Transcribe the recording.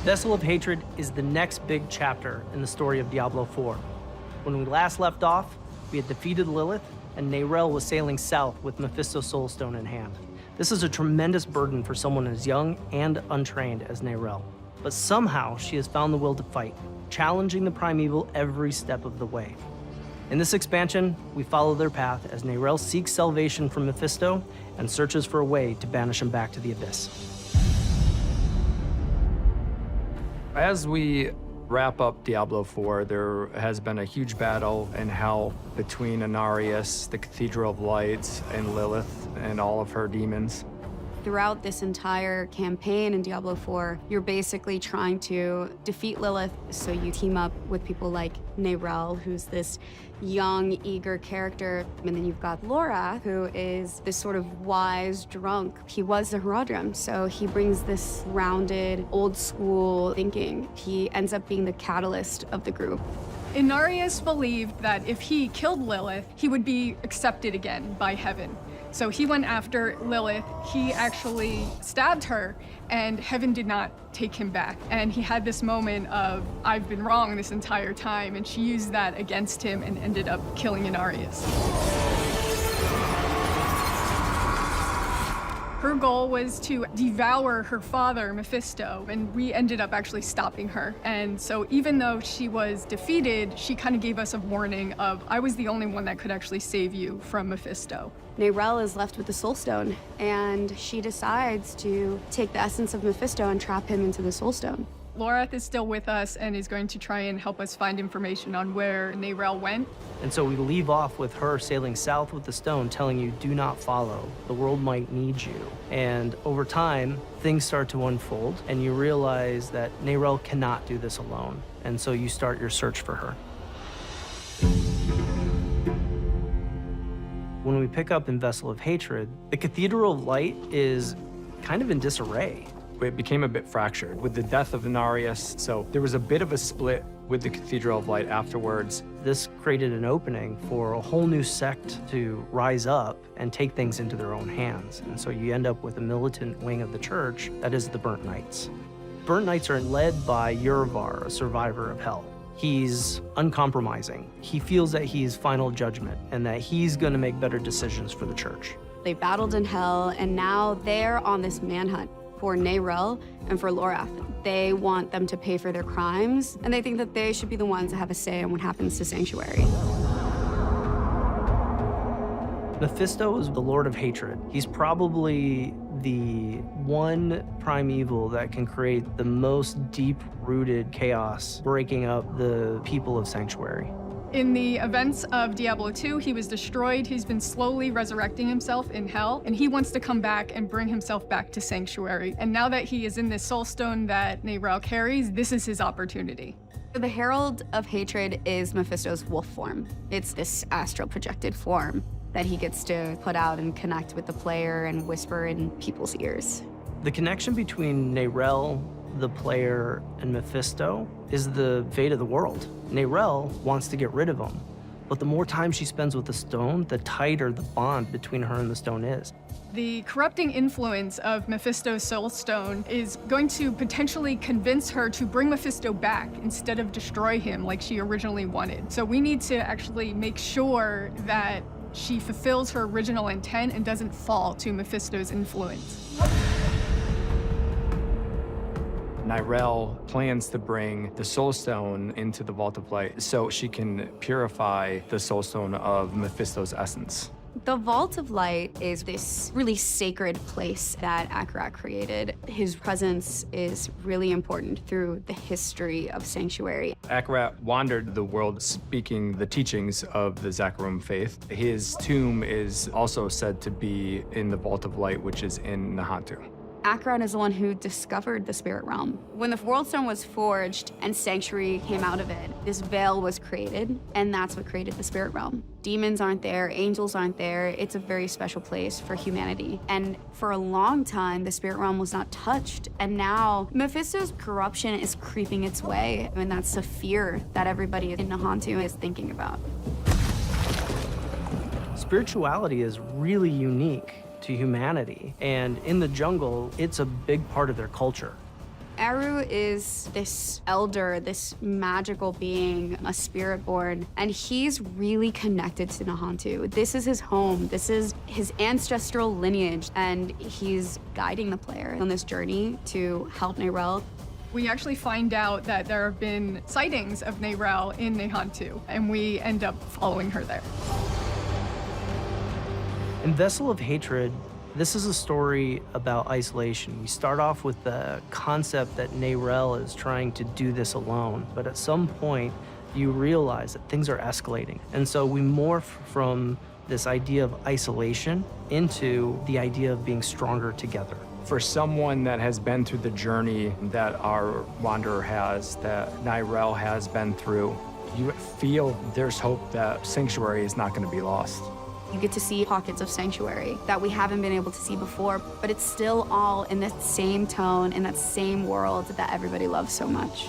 Vessel of Hatred is the next big chapter in the story of Diablo 4. When we last left off, we had defeated Lilith, and Neyrelle was sailing south with Mephisto's Soulstone in hand. This is a tremendous burden for someone as young and untrained as Neyrelle. But somehow she has found the will to fight, challenging the primeval every step of the way. In this expansion, we follow their path as Neyrelle seeks salvation from Mephisto and searches for a way to banish him back to the Abyss. As we wrap up Diablo 4, there has been a huge battle in hell between Inarius, the Cathedral of Lights, and Lilith and all of her demons. Throughout this entire campaign in Diablo 4, you're basically trying to defeat Lilith, so you team up with people like Neyrelle, who's this young, eager character, and then you've got Laura, who is this sort of wise drunk. He was a Herodrum, so he brings this rounded, old-school thinking. He ends up being the catalyst of the group. Inarius believed that if he killed Lilith, he would be accepted again by heaven. So he went after Lilith. He actually stabbed her, and heaven did not take him back. And he had this moment of, I've been wrong this entire time, and she used that against him and ended up killing Inarius. Her goal was to devour her father, Mephisto, and we ended up actually stopping her. And so even though she was defeated, she kind of gave us a warning of, I was the only one that could actually save you from Mephisto. Neyrelle is left with the Soulstone, and she decides to take the essence of Mephisto and trap him into the Soulstone. Lorath is still with us and is going to try and help us find information on where Neyrelle went. And so we leave off with her sailing south with the stone, telling you, do not follow. The world might need you. And over time, things start to unfold, and you realize that Neyrelle cannot do this alone. And so you start your search for her. When we pick up in Vessel of Hatred, the Cathedral of Light is kind of in disarray. It became a bit fractured with the death of Inarius, so there was a bit of a split with the Cathedral of Light afterwards. This created an opening for a whole new sect to rise up and take things into their own hands. And so you end up with a militant wing of the church that is the Burnt Knights. Burnt Knights are led by Yurvar, a survivor of hell. He's uncompromising. He feels that he's final judgment and that he's going to make better decisions for the church. They battled in hell, and now they're on this manhunt for Neyrelle and for Lorath. They want them to pay for their crimes, and they think that they should be the ones that have a say on what happens to Sanctuary. Mephisto is the Lord of Hatred. He's probably the one primeval that can create the most deep-rooted chaos, breaking up the people of Sanctuary. In the events of Diablo 2, he was destroyed. He's been slowly resurrecting himself in hell, and he wants to come back and bring himself back to Sanctuary. And now that he is in this Soulstone that Neyrelle carries, this is his opportunity. The Herald of Hatred is Mephisto's wolf form. It's this astral projected form that he gets to put out and connect with the player and whisper in people's ears. The connection between Neyrelle, the player, and Mephisto is the fate of the world. Neyrelle wants to get rid of him, but the more time she spends with the stone, the tighter the bond between her and the stone is. The corrupting influence of Mephisto's Soulstone is going to potentially convince her to bring Mephisto back instead of destroy him like she originally wanted. So we need to actually make sure that she fulfills her original intent and doesn't fall to Mephisto's influence. Neyrelle plans to bring the Soulstone into the Vault of Light so she can purify the Soulstone of Mephisto's essence. The Vault of Light is this really sacred place that Akarat created. His presence is really important through the history of Sanctuary. Akarat wandered the world speaking the teachings of the Zakarum faith. His tomb is also said to be in the Vault of Light, which is in Nahatu. Akarat is the one who discovered the spirit realm. When the World Stone was forged and Sanctuary came out of it, this veil was created, and that's what created the spirit realm. Demons aren't there, angels aren't there. It's a very special place for humanity. And for a long time, the spirit realm was not touched. And now Mephisto's corruption is creeping its way, and that's a fear that everybody in Nahatu is thinking about. Spirituality is really unique to humanity, and in the jungle, it's a big part of their culture. Eru is this elder, this magical being, a spirit born, and he's really connected to Nahantu. This is his home. This is his ancestral lineage, and he's guiding the player on this journey to help Neyrelle. We actually find out that there have been sightings of Neyrelle in Nahantu, and we end up following her there. In Vessel of Hatred, this is a story about isolation. We start off with the concept that Neyrelle is trying to do this alone, but at some point, you realize that things are escalating. And so we morph from this idea of isolation into the idea of being stronger together. For someone that has been through the journey that our wanderer has, that Neyrelle has been through, you feel there's hope that Sanctuary is not going to be lost. You get to see pockets of sanctuary that we haven't been able to see before, but it's still all in that same tone, in that same world that everybody loves so much.